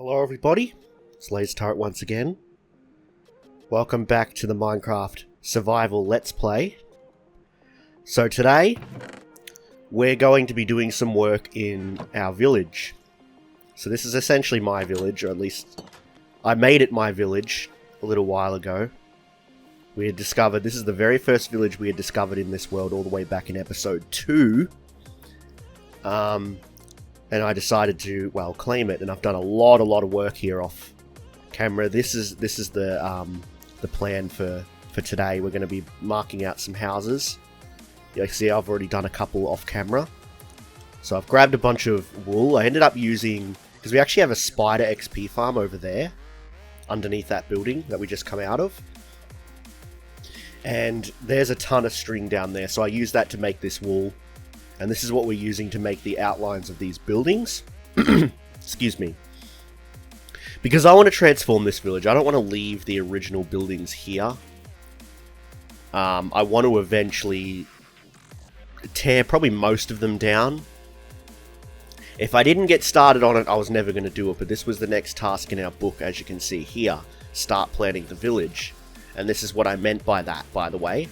Hello everybody, it's Lazer Turret once again. Welcome back to the Minecraft Survival Let's Play. So today, we're going to be doing some work in our village. So this is essentially my village, or at least I made it my village a little while ago. We had discovered, this is the very first village we had discovered in this world all the way back in episode 2. And I decided to, well, claim it, and I've done a lot of work here off camera. This is the plan for today. We're going to be marking out some houses. You see, I've already done a couple off camera. So I've grabbed a bunch of wool. I ended up using, because we actually have a spider XP farm over there, underneath that building that we just come out of. And there's a ton of string down there, so I used that to make this wool. And this is what we're using to make the outlines of these buildings. Excuse me. Because I want to transform this village. I don't want to leave the original buildings here. I want to eventually tear probably most of them down. If I didn't get started on it, I was never going to do it. But this was the next task in our book, as you can see here. Start planning the village. And this is what I meant by that, by the way.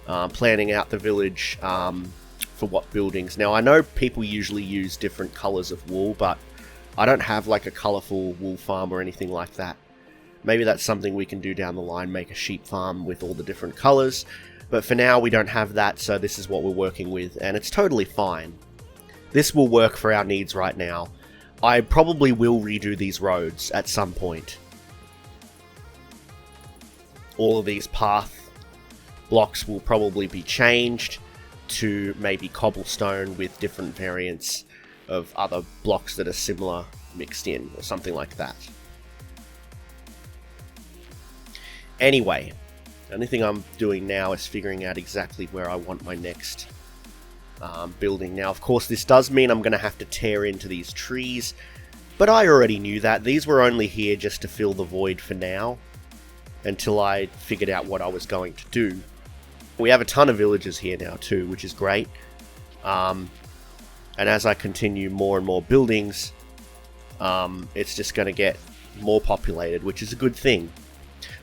Planning out the village... for what buildings. Now I know people usually use different colors of wool, but I don't have like a colorful wool farm or anything like that. Maybe that's something we can do down the line, make a sheep farm with all the different colors, but for now we don't have that, so this is what we're working with, and it's totally fine. This will work for our needs right now. I probably will redo these roads at some point. All of these path blocks will probably be changed to maybe cobblestone with different variants of other blocks that are similar mixed in, or something like that. Anyway, the only thing I'm doing now is figuring out exactly where I want my next building. Now, of course, this does mean I'm going to have to tear into these trees, but I already knew that. These were only here just to fill the void for now, until I figured out what I was going to do. We have a ton of villages here now too, which is great. And as I continue more and more buildings, it's just going to get more populated, which is a good thing.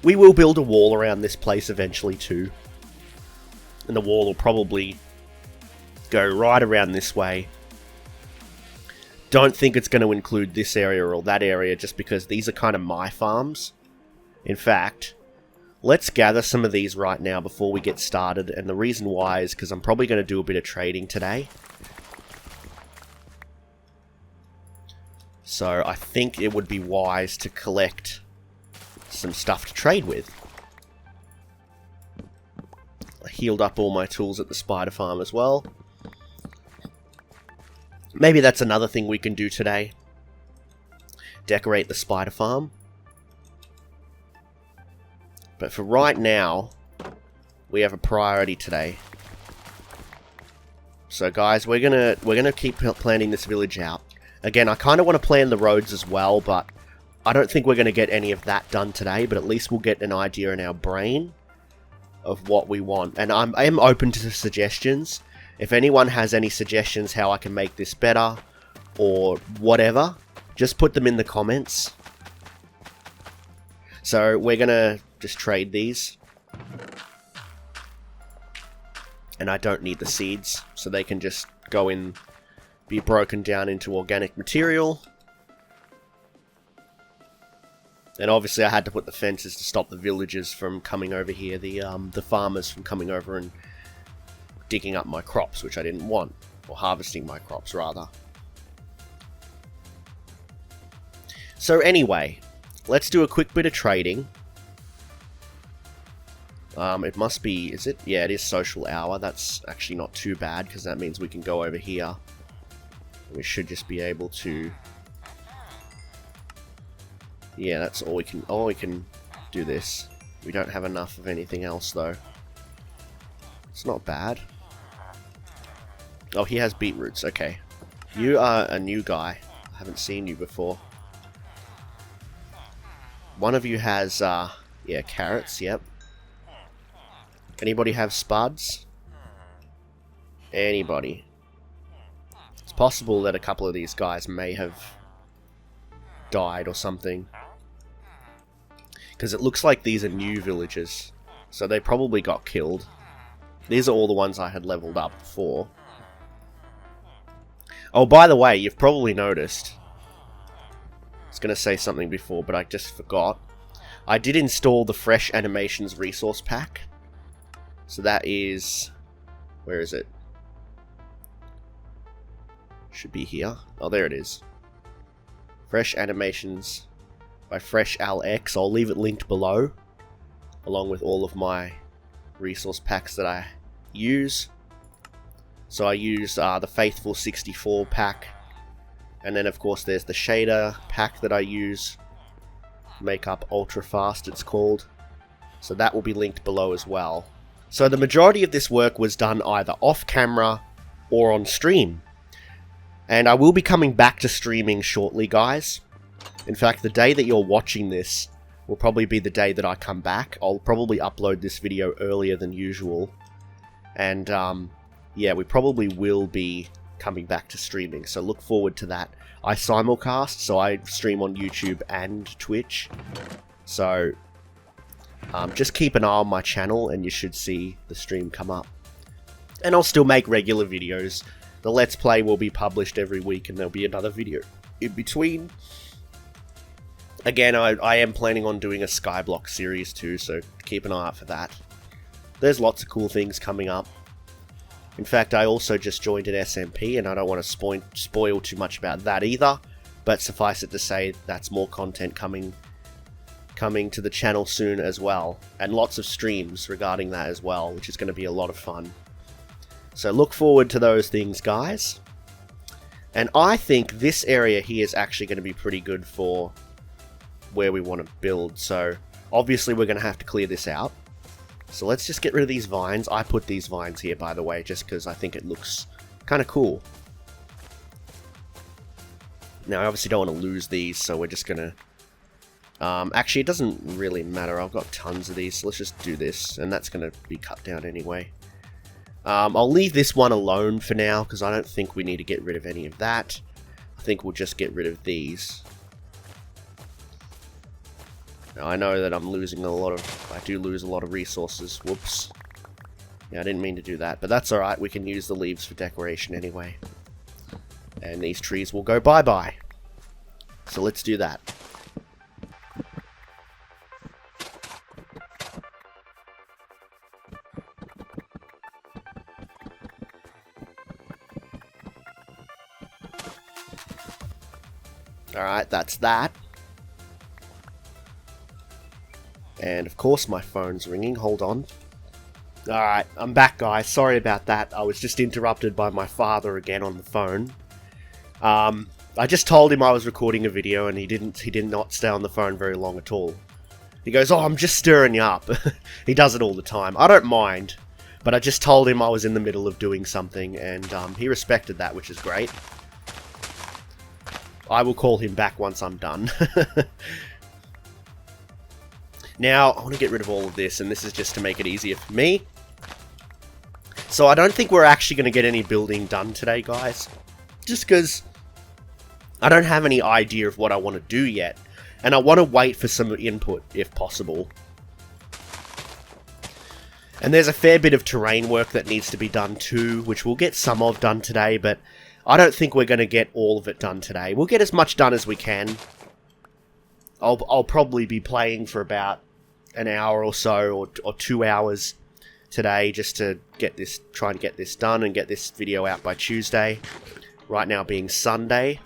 We will build a wall around this place eventually too. And the wall will probably go right around this way. Don't think it's going to include this area or that area, just because these are kind of my farms. In fact... let's gather some of these right now before we get started, and the reason why is because I'm probably going to do a bit of trading today. So I think it would be wise to collect some stuff to trade with. I healed up all my tools at the spider farm as well. Maybe that's another thing we can do today. Decorate the spider farm. But for right now, we have a priority today. So guys, we're gonna keep planning this village out. Again, I kind of want to plan the roads as well, but I don't think we're going to get any of that done today. But at least we'll get an idea in our brain of what we want. And I am open to suggestions. If anyone has any suggestions how I can make this better or whatever, just put them in the comments. So we're gonna just trade these. And I don't need the seeds, so they can just go in, be broken down into organic material. And obviously I had to put the fences to stop the villagers from coming over here, the farmers from coming over and digging up my crops, which I didn't want, or harvesting my crops rather. So anyway, let's do a quick bit of trading. It must be, is it? Yeah, it is social hour. That's actually not too bad, because that means we can go over here. We should just be able to... yeah, that's all we can... oh, we can do this. We don't have enough of anything else, though. It's not bad. Oh, he has beetroots. Okay. You are a new guy. I haven't seen you before. One of you has, yeah, carrots, yep. Anybody have spuds? Anybody? It's possible that a couple of these guys may have died or something. Because it looks like these are new villagers. So they probably got killed. These are all the ones I had leveled up before. Oh, by the way, you've probably noticed. I was going to say something before, but I just forgot. I did install the Fresh Animations resource pack. So that is... Where is it? Should be here. Oh, there it is. Fresh Animations by Fresh Al-X. I'll leave it linked below, along with all of my resource packs that I use. So I use the Faithful 64 pack, and then of course there's the shader pack that I use. Makeup Ultra Fast it's called. So that will be linked below as well. So the majority of this work was done either off camera or on stream. And I will be coming back to streaming shortly, guys. In fact, the day that you're watching this will probably be the day that I come back. I'll probably upload this video earlier than usual. And, yeah, we probably will be coming back to streaming, so look forward to that. I simulcast, so I stream on YouTube and Twitch. So, just keep an eye on my channel and you should see the stream come up. And I'll still make regular videos. The Let's Play will be published every week and there'll be another video in between. Again, I am planning on doing a Skyblock series too, so keep an eye out for that. There's lots of cool things coming up. In fact, I also just joined an SMP, and I don't want to spoil too much about that either, but suffice it to say, that's more content coming to the channel soon as well, and lots of streams regarding that as well, which is going to be a lot of fun. So look forward to those things, guys. And I think this area here is actually going to be pretty good for where we want to build, so obviously we're going to have to clear this out. So let's just get rid of these vines. I put these vines here, by the way, just because I think it looks kind of cool. Now, I obviously don't want to lose these, so we're just going to... actually, it doesn't really matter. I've got tons of these, so let's just do this, and that's going to be cut down anyway. I'll leave this one alone for now, because I don't think we need to get rid of any of that. I think we'll just get rid of these. Now, I know that I'm losing a lot of... I do lose a lot of resources. Whoops. Yeah, I didn't mean to do that, but that's alright. We can use the leaves for decoration anyway. And these trees will go bye-bye. So let's do that. Alright, that's that. And of course my phone's ringing, hold on. Alright, I'm back, guys. Sorry about that. I was just interrupted by my father again on the phone. I just told him I was recording a video and he did not stay on the phone very long at all. He goes, "Oh, I'm just stirring you up." He does it all the time. I don't mind, but I just told him I was in the middle of doing something and he respected that, which is great. I will call him back once I'm done. Now, I want to get rid of all of this, and this is just to make it easier for me. So I don't think we're actually going to get any building done today, guys. Just because I don't have any idea of what I want to do yet. And I want to wait for some input, if possible. And there's a fair bit of terrain work that needs to be done too, which we'll get some of done today, but I don't think we're going to get all of it done today. We'll get as much done as we can. I'll probably be playing for about an hour or so, or 2 hours today, just to try and get this done and get this video out by Tuesday. Right now being Sunday.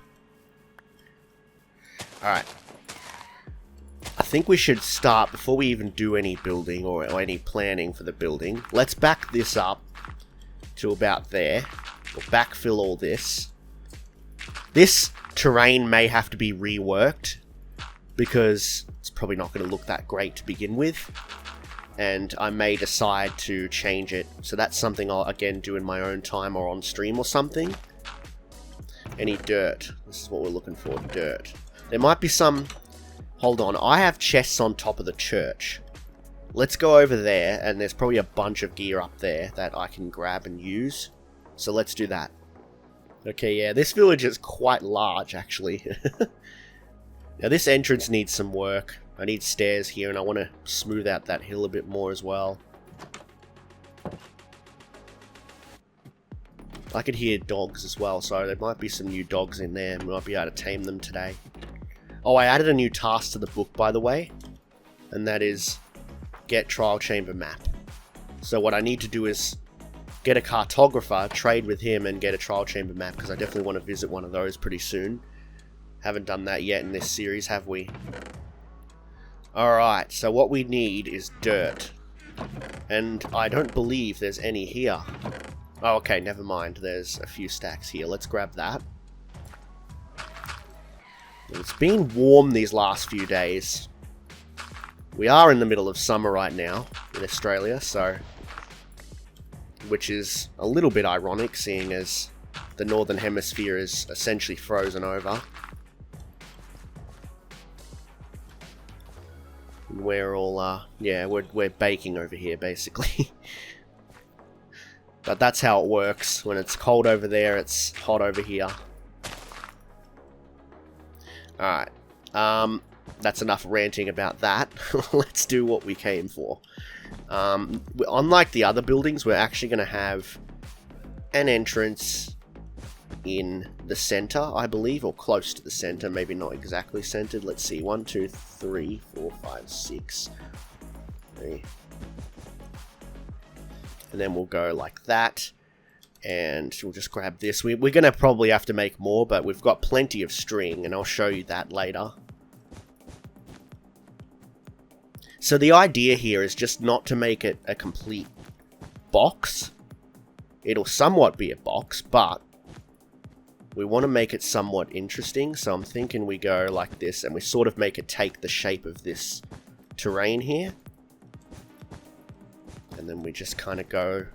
Alright. I think we should start, before we even do any building or any planning for the building, let's back this up to about there. We'll backfill all this. This terrain may have to be reworked, because it's probably not going to look that great to begin with, and I may decide to change it, so that's something I'll again do in my own time or on stream or something. Any dirt? This is what we're looking for, dirt. There might be some... Hold on, I have chests on top of the church. Let's go over there, and there's probably a bunch of gear up there that I can grab and use, so let's do that. Okay, yeah, this village is quite large, actually. Now this entrance needs some work. I need stairs here, and I want to smooth out that hill a bit more as well. I could hear dogs as well, so there might be some new dogs in there. We might be able to tame them today. Oh, I added a new task to the book, by the way. And that is get trial chamber map. So what I need to do is get a cartographer, trade with him, and get a trial chamber map, because I definitely want to visit one of those pretty soon. Haven't done that yet in this series, have we? Alright, so what we need is dirt. And I don't believe there's any here. Oh, okay, never mind. There's a few stacks here. Let's grab that. It's been warm these last few days. We are in the middle of summer right now in Australia, so... which is a little bit ironic, seeing as the Northern Hemisphere is essentially frozen over. We're all, yeah, we're baking over here, basically. But that's how it works. When it's cold over there, it's hot over here. Alright. That's enough ranting about that. Let's do what we came for. Unlike the other buildings, we're actually going to have an entrance in the center, I believe, or close to the center. Maybe not exactly centered. Let's see. 1, 2, 3, 4, 5, 6. 3. And then we'll go like that. And we'll just grab this. We're going to probably have to make more, but we've got plenty of string, and I'll show you that later. So the idea here is just not to make it a complete box. It'll somewhat be a box, but we want to make it somewhat interesting. So I'm thinking we go like this, and we sort of make it take the shape of this terrain here. And then we just kind of go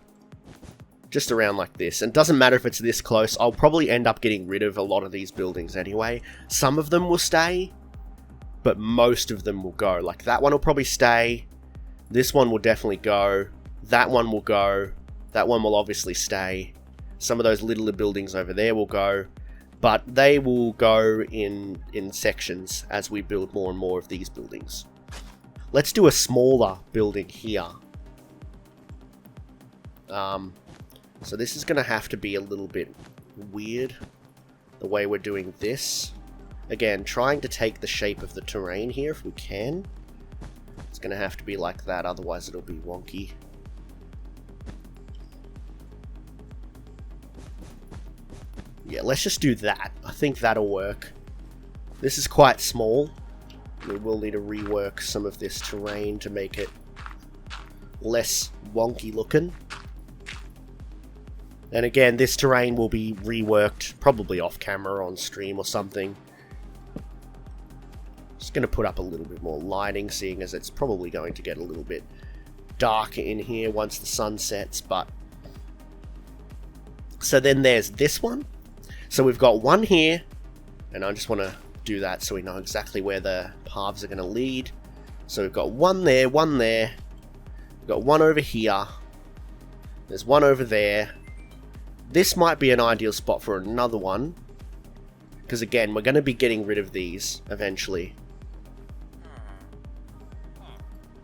just around like this. And it doesn't matter if it's this close. I'll probably end up getting rid of a lot of these buildings anyway. Some of them will stay, but most of them will go. Like that one will probably stay. This one will definitely go. That one will go. That one will obviously stay. Some of those littler buildings over there will go. But they will go in sections as we build more and more of these buildings. Let's do a smaller building here. So this is going to have to be a little bit weird, the way we're doing this. Again, trying to take the shape of the terrain here if we can. It's going to have to be like that, otherwise it'll be wonky. Yeah, let's just do that. I think that'll work. This is quite small. We will need to rework some of this terrain to make it less wonky looking. And again, this terrain will be reworked, probably off camera on stream or something. Just going to put up a little bit more lighting, seeing as it's probably going to get a little bit darker in here once the sun sets, but... So then there's this one. So we've got one here, and I just want to do that so we know exactly where the paths are going to lead. So we've got one there, one there. We've got one over here. There's one over there. This might be an ideal spot for another one, because again, we're going to be getting rid of these eventually.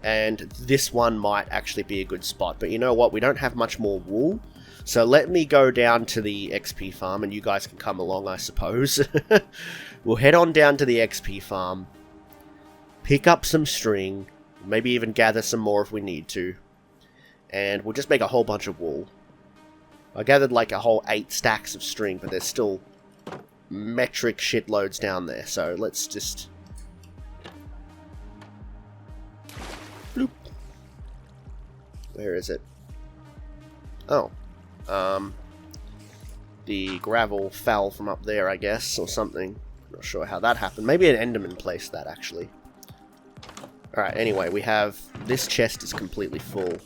And this one might actually be a good spot, but you know what? We don't have much more wool. So let me go down to the XP farm, and you guys can come along, I suppose. We'll head on down to the XP farm, pick up some string, maybe even gather some more if we need to, and we'll just make a whole bunch of wool. I gathered like a whole 8 stacks of string, but there's still metric shitloads down there, so let's just... Bloop. Where is it? Oh. The gravel fell from up there, I guess, or something. Not sure how that happened. Maybe an Enderman placed that, actually. Alright, anyway, we have... This chest is completely full.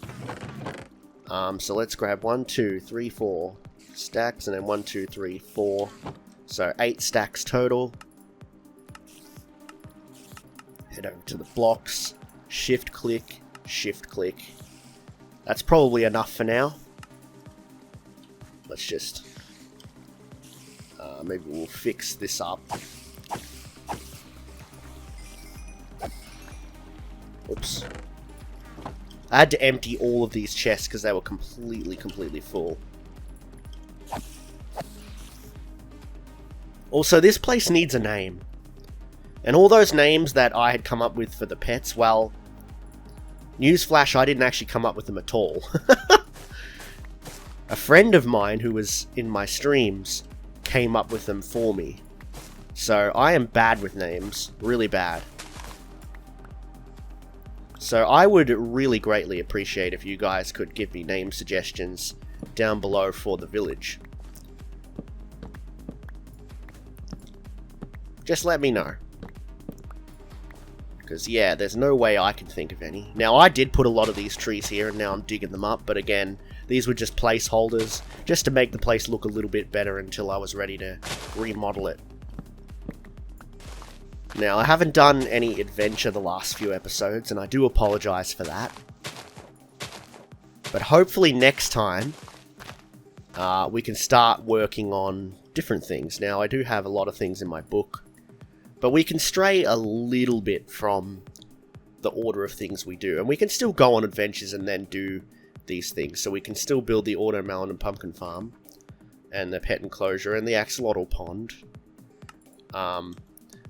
So let's grab 1, 2, 3, 4 stacks, and then 1, 2, 3, 4. So 8 stacks total. Head over to the blocks. Shift click. Shift click. That's probably enough for now. Let's just... maybe we'll fix this up. Oops. I had to empty all of these chests because they were completely full. Also, this place needs a name. And all those names that I had come up with for the pets, well, newsflash, I didn't actually come up with them at all. A friend of mine who was in my streams came up with them for me. So I am bad with names, really bad. So I would really greatly appreciate if you guys could give me name suggestions down below for the village. Just let me know. Because, yeah, there's no way I can think of any. Now, I did put a lot of these trees here, and now I'm digging them up. But again, these were just placeholders, just to make the place look a little bit better until I was ready to remodel it. Now, I haven't done any adventure the last few episodes, and I do apologise for that. But hopefully next time, we can start working on different things. Now, I do have a lot of things in my book. But we can stray a little bit from the order of things we do. And we can still go on adventures and then do these things. So we can still build the Automelon and Pumpkin Farm. And the Pet Enclosure and the Axolotl Pond.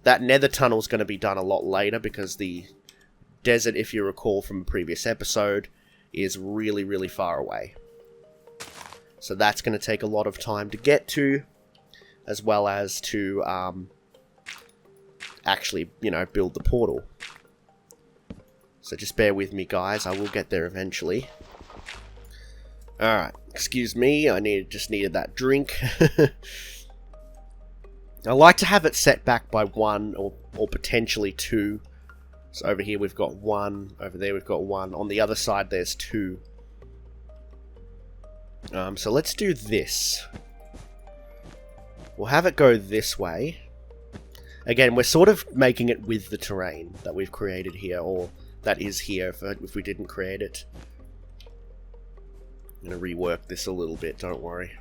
That Nether Tunnel is going to be done a lot later. Because the desert, if you recall from a previous episode, is really far away. So that's going to take a lot of time to get to. As well as to actually, you know, build the portal. So just bear with me, guys. I will get there eventually. Alright, excuse me. I just needed that drink. I like to have it set back by 1 or potentially 2. So over here we've got 1. Over there we've got 1. On the other side there's 2. So let's do this. We'll have it go this way. Again, we're sort of making it with the terrain that we've created here, or that is here if we didn't create it. I'm going to rework this a little bit, don't worry.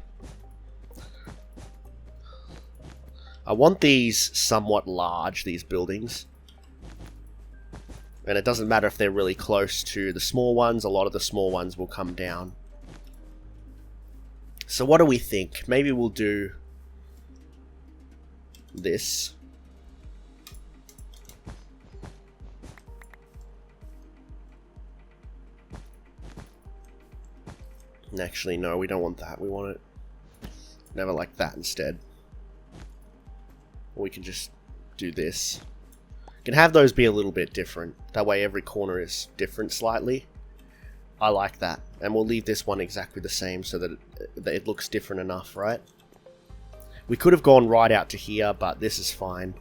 I want these somewhat large, these buildings. And it doesn't matter if they're really close to the small ones, a lot of the small ones will come down. So what do we think? Maybe we'll do this. Actually, no, we don't want that. We want it never like that instead. Or we can just do this. Can have those be a little bit different. That way every corner is different slightly. I like that. And we'll leave this one exactly the same so that it looks different enough, right? We could have gone right out to here, but this is fine.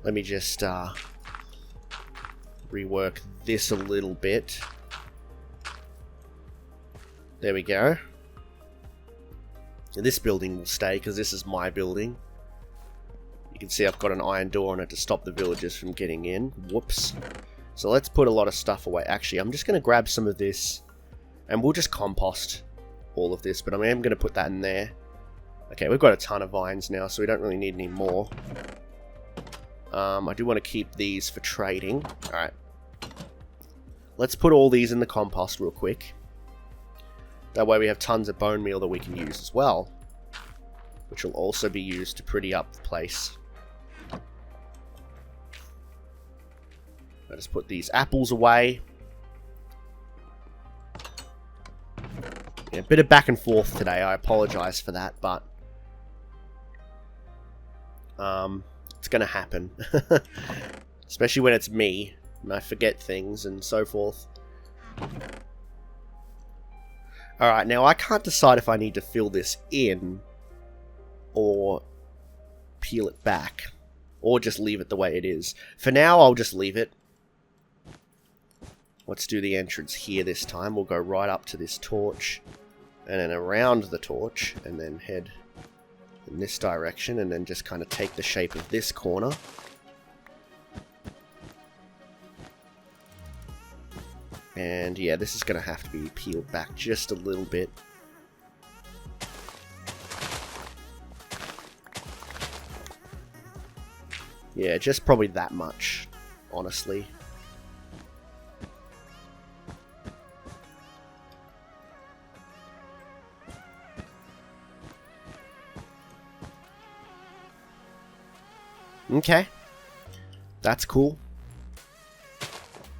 Let me just rework this a little bit. There we go. And this building will stay because this is my building. You can see I've got an iron door on it to stop the villagers from getting in. Whoops. So let's put a lot of stuff away. Actually, I'm just going to grab some of this and we'll just compost all of this. But I am going to put that in there. Okay, we've got a ton of vines now, so we don't really need any more. I do want to keep these for trading. Alright. Let's put all these in the compost real quick. That way we have tons of bone meal that we can use as well. Which will also be used to pretty up the place. Let us put these apples away. Yeah, a bit of back and forth today. I apologise for that, but it's going to happen. Especially when it's me and I forget things and so forth. Alright, now I can't decide if I need to fill this in or peel it back, or just leave it the way it is. For now, I'll just leave it. Let's do the entrance here this time. We'll go right up to this torch, and then around the torch, and then head in this direction, and then just kind of take the shape of this corner. And yeah, this is going to have to be peeled back just a little bit. Yeah, just probably that much, honestly. Okay. That's cool.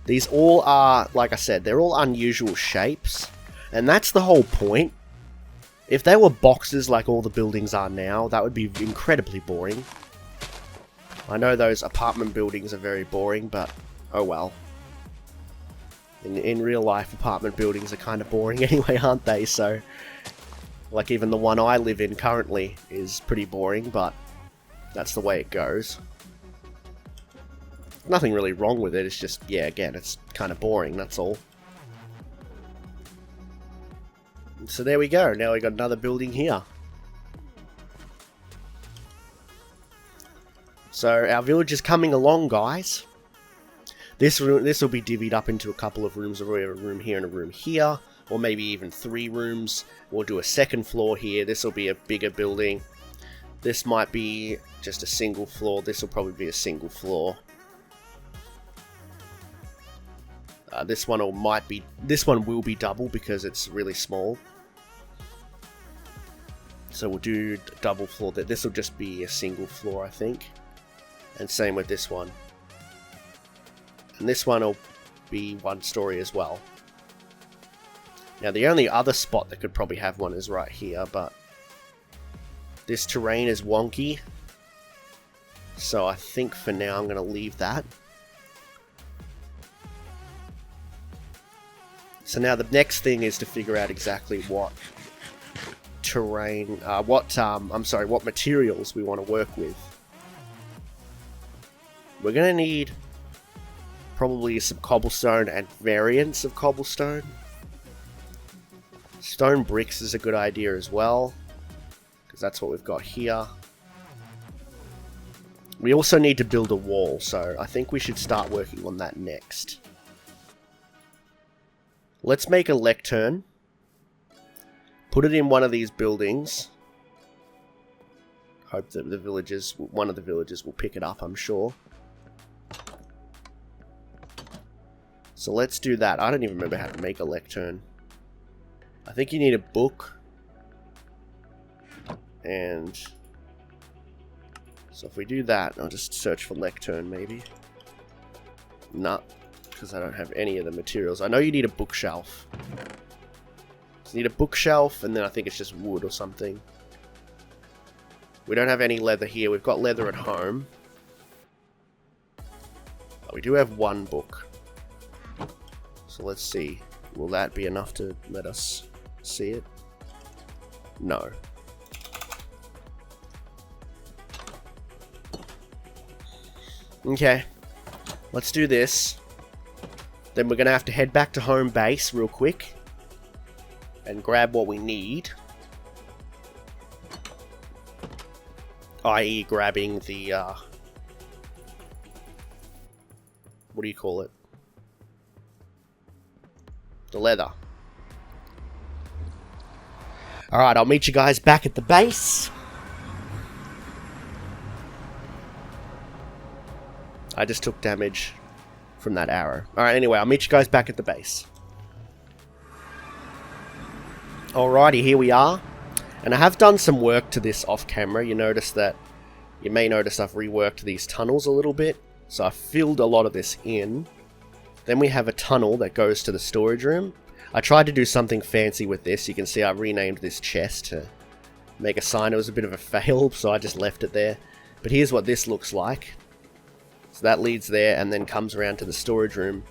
These all are, like I said, they're all unusual shapes. And that's the whole point. If they were boxes like all the buildings are now, that would be incredibly boring. I know those apartment buildings are very boring, but oh well. In real life, apartment buildings are kind of boring anyway, aren't they? So, like even the one I live in currently is pretty boring, but that's the way it goes. Nothing really wrong with it, it's just, yeah, again, it's kind of boring, that's all. So there we go, now we got another building here. So our village is coming along, guys. This will be divvied up into a couple of rooms. We have a room here and a room here, or maybe even 3 rooms. We'll do a second floor here. This will be a bigger building. This might be just a single floor. This will probably be a single floor. This one will be double because it's really small. So we'll do double floor. This will just be a single floor, I think. And same with this one. And this one will be 1 story as well. Now the only other spot that could probably have one is right here, but this terrain is wonky. So I think for now I'm going to leave that. So now the next thing is to figure out exactly what terrain, what materials we want to work with. We're going to need probably some cobblestone and variants of cobblestone. Stone bricks is a good idea as well, because that's what we've got here. We also need to build a wall, so I think we should start working on that next. Let's make a lectern. Put it in one of these buildings. Hope that one of the villagers will pick it up, I'm sure. So let's do that. I don't even remember how to make a lectern. I think you need a book. And so if we do that, I'll just search for lectern maybe. Nah, because I don't have any of the materials. I know you need a bookshelf. So you need a bookshelf, and then I think it's just wood or something. We don't have any leather here. We've got leather at home. But we do have 1 book. So let's see. Will that be enough to let us see it? No. Okay. Let's do this. Then we're going to have to head back to home base real quick. And grab what we need. I.e. grabbing the, what do you call it? The leather. Alright, I'll meet you guys back at the base. I just took damage from that arrow. Alright, anyway, I'll meet you guys back at the base. Alrighty, here we are. And I have done some work to this off camera. You may notice I've reworked these tunnels a little bit. So I filled a lot of this in. Then we have a tunnel that goes to the storage room. I tried to do something fancy with this. You can see I renamed this chest to make a sign. It was a bit of a fail, so I just left it there. But here's what this looks like. So that leads there and then comes around to the storage room.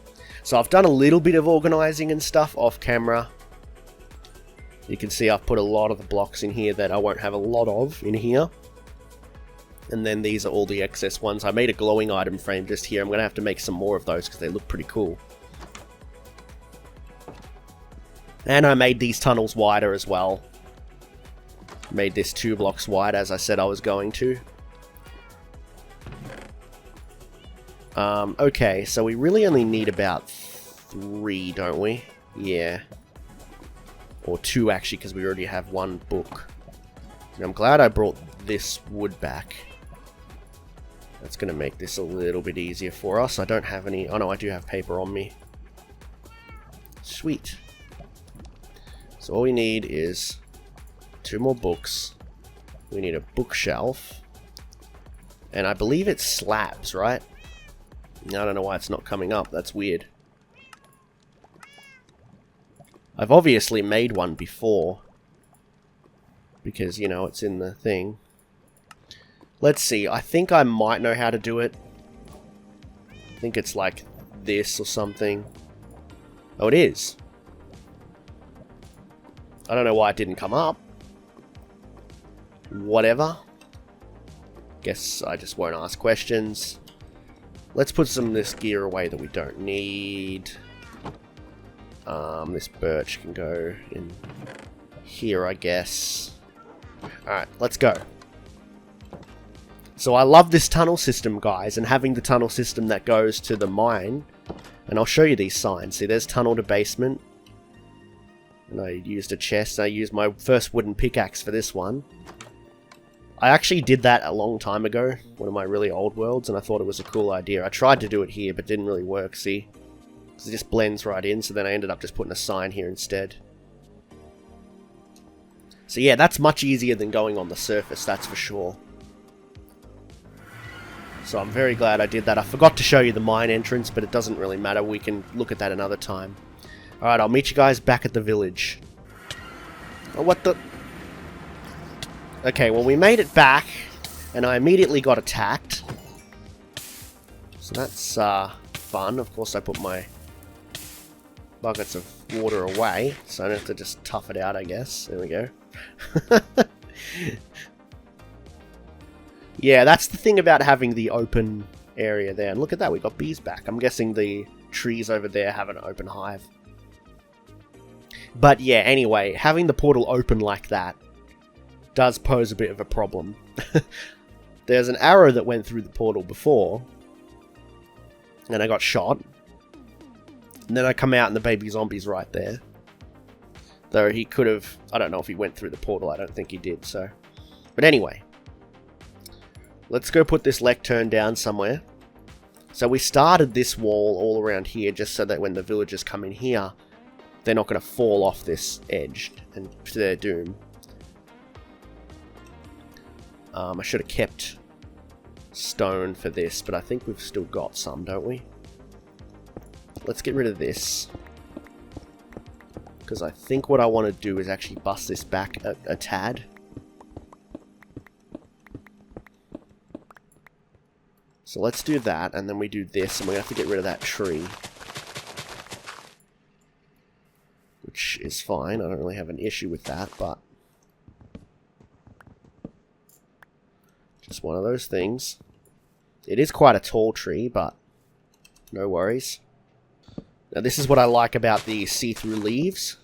So I've done a little bit of organizing and stuff off camera. You can see I've put a lot of the blocks in here that I won't have a lot of in here. And then these are all the excess ones. I made a glowing item frame just here. I'm going to have to make some more of those because they look pretty cool. And I made these tunnels wider as well. Made this 2 blocks wide as I said I was going to. Okay, so we really only need about 3, don't we? Yeah. Or 2 actually, because we already have 1 book. And I'm glad I brought this wood back. That's going to make this a little bit easier for us. I don't have any... Oh no, I do have paper on me. Sweet. So all we need is 2 more books. We need a bookshelf. And I believe it's slabs, right? I don't know why it's not coming up. That's weird. I've obviously made one before. Because, you know, it's in the thing. Let's see. I think I might know how to do it. I think it's like this or something. Oh, it is. I don't know why it didn't come up. Whatever. Guess I just won't ask questions. Let's put some of this gear away that we don't need. This birch can go in here, I guess. Alright, let's go. So I love this tunnel system, guys, and having the tunnel system that goes to the mine. And I'll show you these signs. See, there's tunnel to basement. And I used a chest. I used my first wooden pickaxe for this one. I actually did that a long time ago, one of my really old worlds, and I thought it was a cool idea. I tried to do it here, but didn't really work, see? Because it just blends right in, so then I ended up just putting a sign here instead. So yeah, that's much easier than going on the surface, that's for sure. So I'm very glad I did that. I forgot to show you the mine entrance, but it doesn't really matter. We can look at that another time. Alright, I'll meet you guys back at the village. Oh, what the... Okay, well we made it back, and I immediately got attacked. So that's fun. Of course I put my buckets of water away, so I don't have to just tough it out, I guess. There we go. Yeah, that's the thing about having the open area there. And look at that, we got bees back. I'm guessing the trees over there have an open hive. But yeah, anyway, having the portal open like that does pose a bit of a problem. There's an arrow that went through the portal before, and I got shot. And then I come out and the baby zombie's right there. Though he could have... I don't know if he went through the portal, I don't think he did, so... But anyway. Let's go put this lectern down somewhere. So we started this wall all around here just so that when the villagers come in here, they're not going to fall off this edge and to their doom. I should have kept stone for this, but I think we've still got some, don't we? Let's get rid of this. Because I think what I want to do is actually bust this back a tad. So let's do that, and then we do this, and we're going to have to get rid of that tree. Which is fine, I don't really have an issue with that, but... just one of those things. It is quite a tall tree, but no worries. Now this is what I like about the see-through leaves.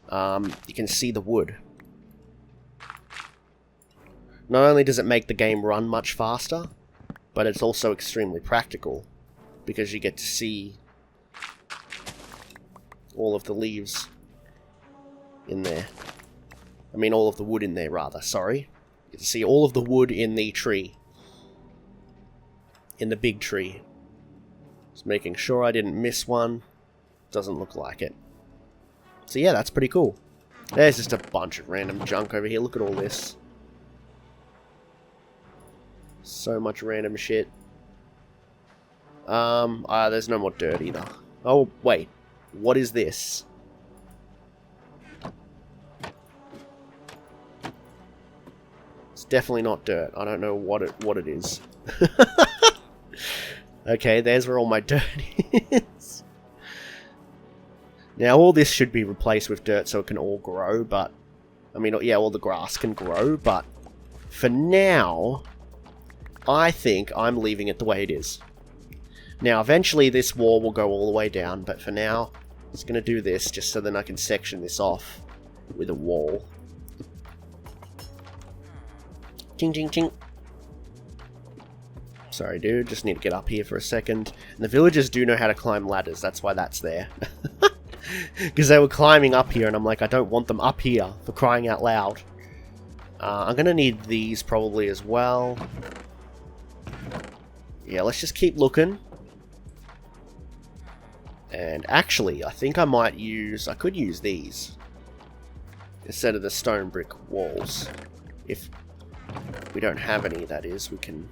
You can see the wood. Not only does it make the game run much faster, but it's also extremely practical, because you get to see all of the leaves in there. I mean, all of the wood in there, rather, sorry. You get to see all of the wood in the tree. In the big tree. Just making sure I didn't miss one. Doesn't look like it. So yeah, that's pretty cool. There's just a bunch of random junk over here. Look at all this. So much random shit. There's no more dirt either. Oh, wait. What is this? It's definitely not dirt. I don't know what it is. Okay, there's where all my dirt is. Now, all this should be replaced with dirt so it can all grow, but... I mean, yeah, all the grass can grow, but... for now... I think I'm leaving it the way it is. Now, eventually this wall will go all the way down, but for now, I'm just going to do this just so then I can section this off with a wall. Ching, ching, ching. Sorry, dude, just need to get up here for a second. And the villagers do know how to climb ladders, that's why that's there. Because they were climbing up here, and I'm like, I don't want them up here, for crying out loud. I'm going to need these probably as well. Yeah, let's just keep looking. And actually, I think I might use... I could use these. Instead of the stone brick walls. If We don't have any, that is. We can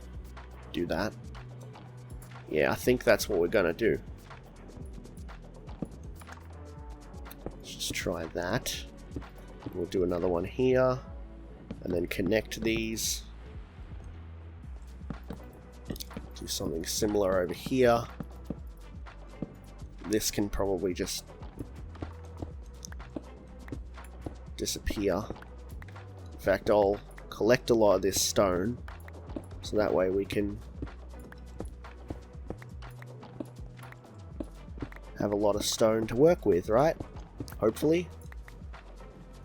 do that. Yeah, I think that's what we're gonna do. Let's just try that. We'll do another one here. And then connect these. Do something similar over here. This can probably just disappear. In fact, I'll collect a lot of this stone, so that way we can have a lot of stone to work with, right? Hopefully.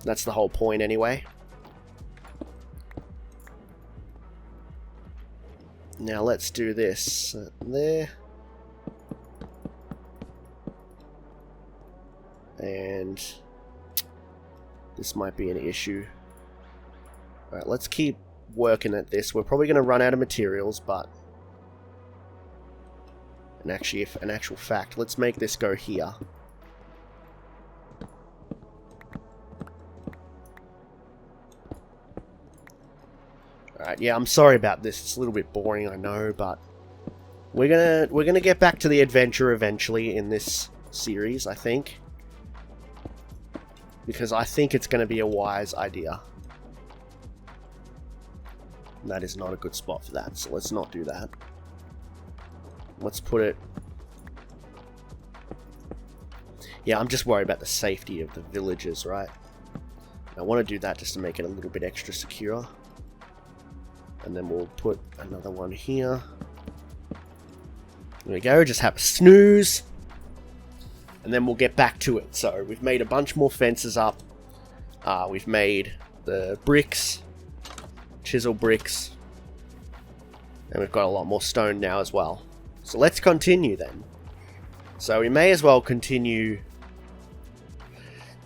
That's the whole point anyway. Now let's do this. There. And this might be an issue. Alright, let's keep working at this. We're probably going to run out of materials, but in actual fact, let's make this go here. Alright, yeah, I'm sorry about this. It's a little bit boring, I know, but we're gonna get back to the adventure eventually in this series, I think. Because I think it's going to be a wise idea. And that is not a good spot for that, so let's not do that. Let's put it... Yeah, I'm just worried about the safety of the villagers, right? I want to do that just to make it a little bit extra secure. And then we'll put another one here. There we go, just have a snooze. And then we'll get back to it. So we've made a bunch more fences up. We've made the bricks, chisel bricks. And we've got a lot more stone now as well. So let's continue then. So we may as well continue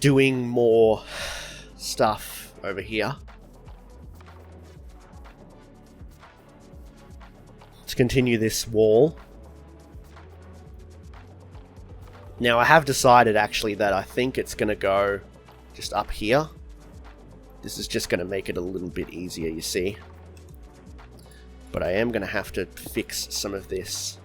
doing more stuff over here. Let's continue this wall. Now I have decided actually that I think it's going to go just up here. This is just going to make it a little bit easier, you see. But I am going to have to fix some of this.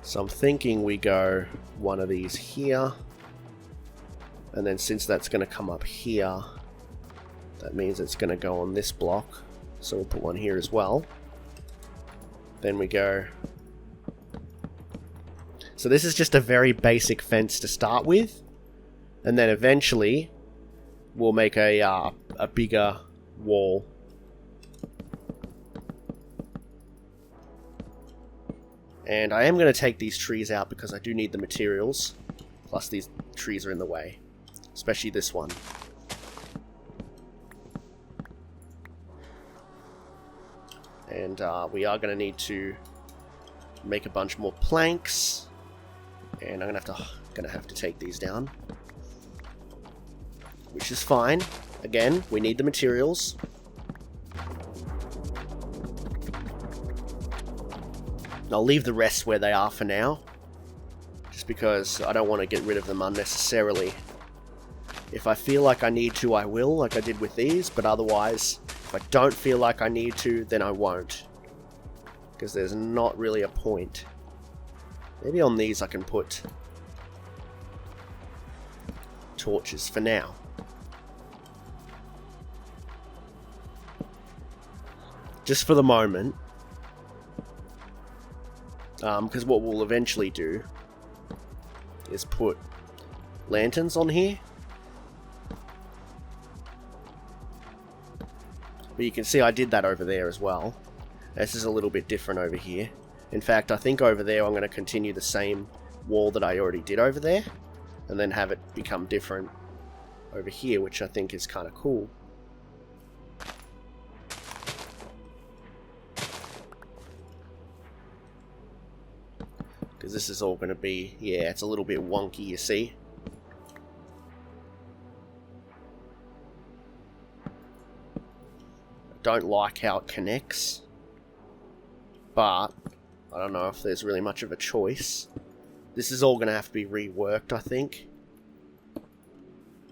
So I'm thinking we go one of these here. And then since that's going to come up here, that means it's going to go on this block. So we'll put one here as well. Then we go... So this is just a very basic fence to start with, and then eventually we'll make a bigger wall. And I am going to take these trees out because I do need the materials, plus these trees are in the way, especially this one. And we are going to need to make a bunch more planks. And I'm gonna have to take these down, which is fine. Again, we need the materials. I'll leave the rest where they are for now, just because I don't want to get rid of them unnecessarily. If I feel like I need to, I will, like I did with these, but otherwise, if I don't feel like I need to, then I won't, because there's not really a point. Maybe on these I can put torches for now. Just for the moment. Because what we'll eventually do is put lanterns on here. But you can see I did that over there as well. This is a little bit different over here. In fact, I think over there I'm going to continue the same wall that I already did over there, and then have it become different over here, which I think is kind of cool. Because this is all going to be, yeah, it's a little bit wonky, you see. I don't like how it connects, but I don't know if there's really much of a choice. This is all going to have to be reworked, I think.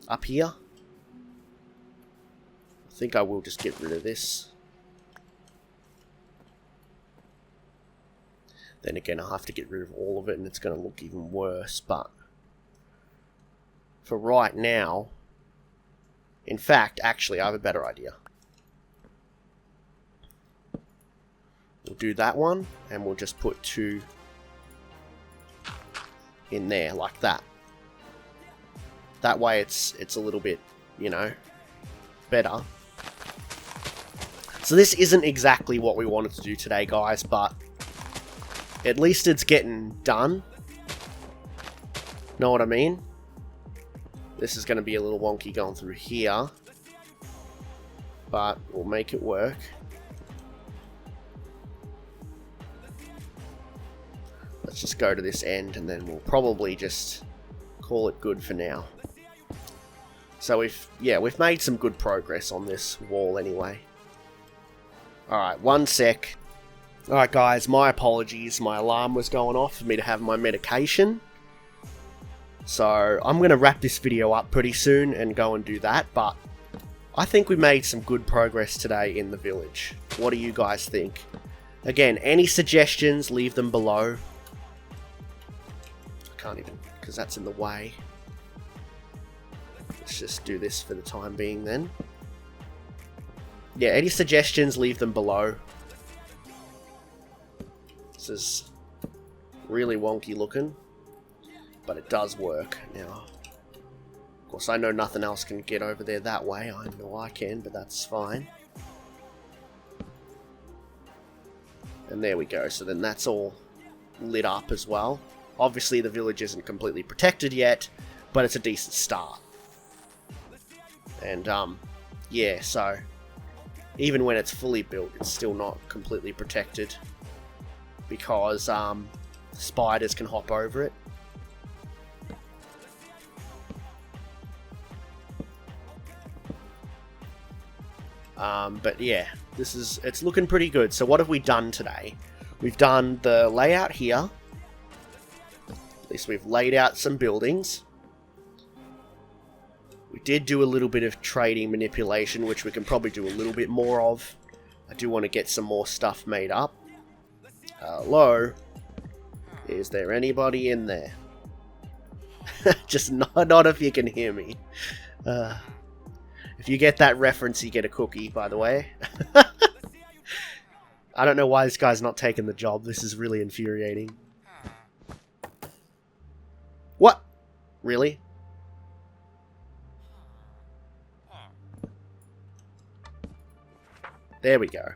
Up here. think I will just get rid of this. Then again, I'll have to get rid of all of it and it's going to look even worse. But for right now, in fact, actually, I have a better idea. We'll do that one and we'll just put 2 in there like that. That way it's a little bit, you know, better. So this isn't exactly what we wanted to do today, guys, but at least it's getting done. Know what I mean? This is going to be a little wonky going through here, but we'll make it work. Let's just go to this end and then we'll probably just call it good for now. So we've made some good progress on this wall anyway. Alright, 1 sec. Alright guys, my apologies. My alarm was going off for me to have my medication. So I'm going to wrap this video up pretty soon and go and do that. But I think we made some good progress today in the village. What do you guys think? Again, any suggestions, leave them below. I can't even, because that's in the way. Let's just do this for the time being then. Yeah, any suggestions, leave them below. This is really wonky looking, but it does work. Now, of course, I know nothing else can get over there that way. I know I can, but that's fine. And there we go. So then that's all lit up as well. Obviously, the village isn't completely protected yet, but it's a decent start. And, yeah, so even when it's fully built, it's still not completely protected because spiders can hop over it. But yeah, it's looking pretty good. So what have we done today? We've done the layout here. At least we've laid out some buildings. We did do a little bit of trading manipulation, which we can probably do a little bit more of. I do want to get some more stuff made up. Hello? Is there anybody in there? Just not if you can hear me. If you get that reference, you get a cookie, by the way. I don't know why this guy's not taking the job. This is really infuriating. What? Really? There we go.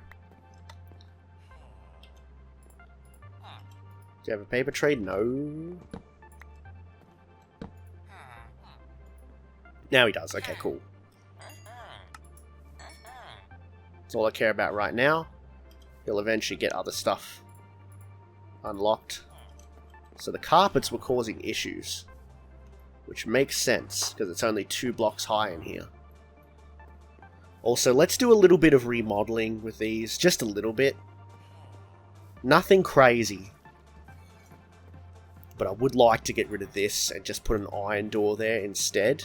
Do you have a paper trade? No. Now he does. Okay, cool. That's all I care about right now. He'll eventually get other stuff unlocked. So the carpets were causing issues, which makes sense because it's only 2 blocks high in here. Also, let's do a little bit of remodeling with these, just a little bit. Nothing crazy. But I would like to get rid of this and just put an iron door there instead.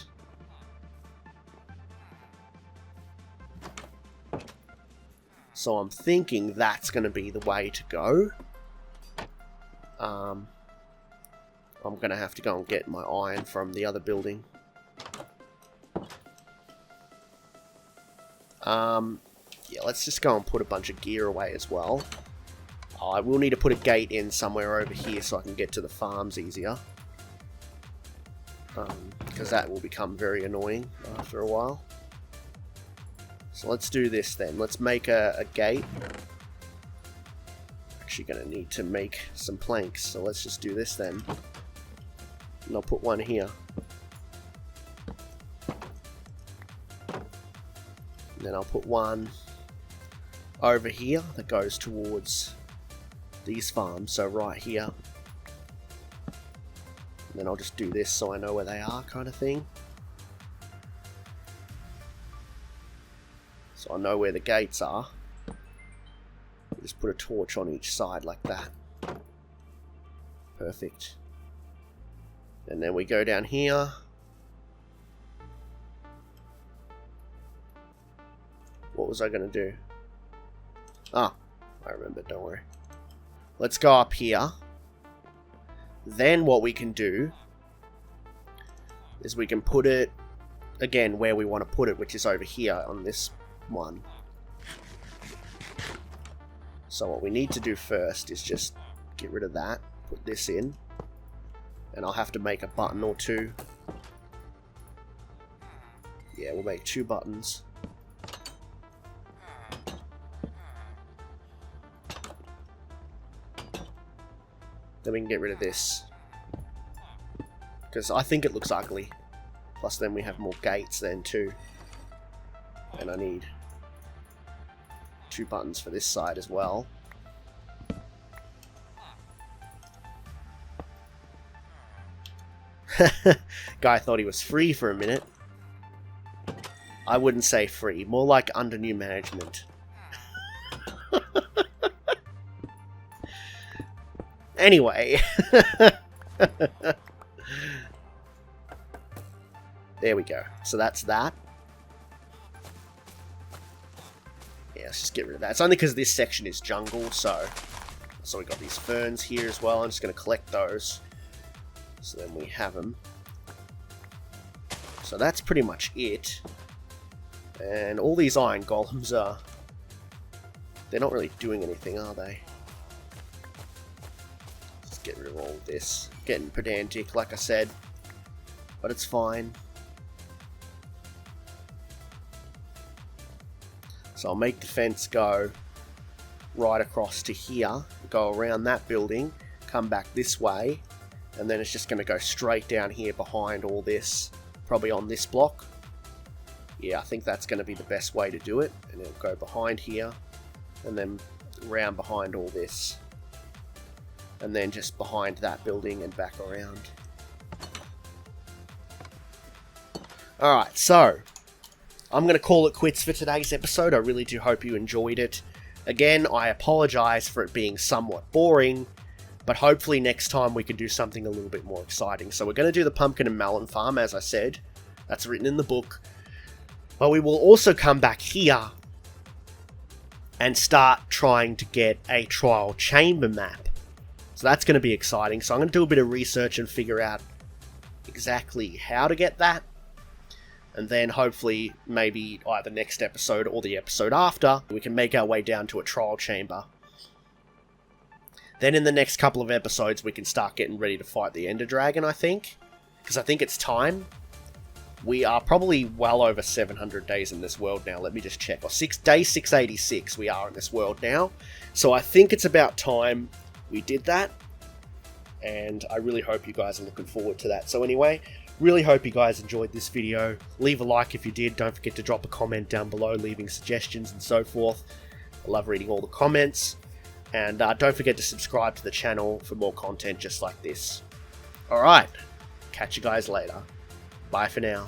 So I'm thinking that's going to be the way to go. I'm going to have to go and get my iron from the other building. Yeah, let's just go and put a bunch of gear away as well. I will need to put a gate in somewhere over here so I can get to the farms easier. Because that will become very annoying after a while. So let's do this then. Let's make a gate. Actually going to need to make some planks, so let's just do this then. And I'll put one here. And then I'll put one over here that goes towards these farms, so right here. And then I'll just do this so I know where they are, kind of thing. So I know where the gates are. Just put a torch on each side like that. Perfect. And then we go down here. What was I going to do? Ah, I remember, don't worry. Let's go up here. Then what we can do is we can put it, again, where we want to put it, which is over here on this one. So what we need to do first is just get rid of that, put this in, and I'll have to make a button or two. Yeah, we'll make 2 buttons. Then we can get rid of this, because I think it looks ugly. Plus then we have more gates then too. And I need 2 buttons for this side as well. Guy thought he was free for a minute. I wouldn't say free, more like under new management. Anyway. There we go. So that's that. Yeah, let's just get rid of that. It's only because this section is jungle, so we got these ferns here as well. I'm just going to collect those. So then we have them. So that's pretty much it. And all these iron golems are... they're not really doing anything, are they? Let's get rid of all of this. Getting pedantic, like I said. But it's fine. So I'll make the fence go right across to here, go around that building, come back this way, and then it's just going to go straight down here behind all this, probably on this block. Yeah, I think that's going to be the best way to do it, and it'll go behind here, and then round behind all this, and then just behind that building and back around. Alright, so I'm going to call it quits for today's episode. I really do hope you enjoyed it. Again, I apologize for it being somewhat boring, but hopefully next time we can do something a little bit more exciting. So we're going to do the pumpkin and melon farm, as I said. That's written in the book. But we will also come back here and start trying to get a trial chamber map. So that's going to be exciting. So I'm going to do a bit of research and figure out exactly how to get that. And then hopefully, maybe either next episode or the episode after, we can make our way down to a trial chamber. Then in the next couple of episodes, we can start getting ready to fight the Ender Dragon, I think. Because I think it's time. We are probably well over 700 days in this world now. Let me just check. Or day 686 we are in this world now. So I think it's about time we did that. And I really hope you guys are looking forward to that. So anyway, really hope you guys enjoyed this video. Leave a like if you did. Don't forget to drop a comment down below, leaving suggestions and so forth. I love reading all the comments. And don't forget to subscribe to the channel for more content just like this. Alright, catch you guys later. Bye for now.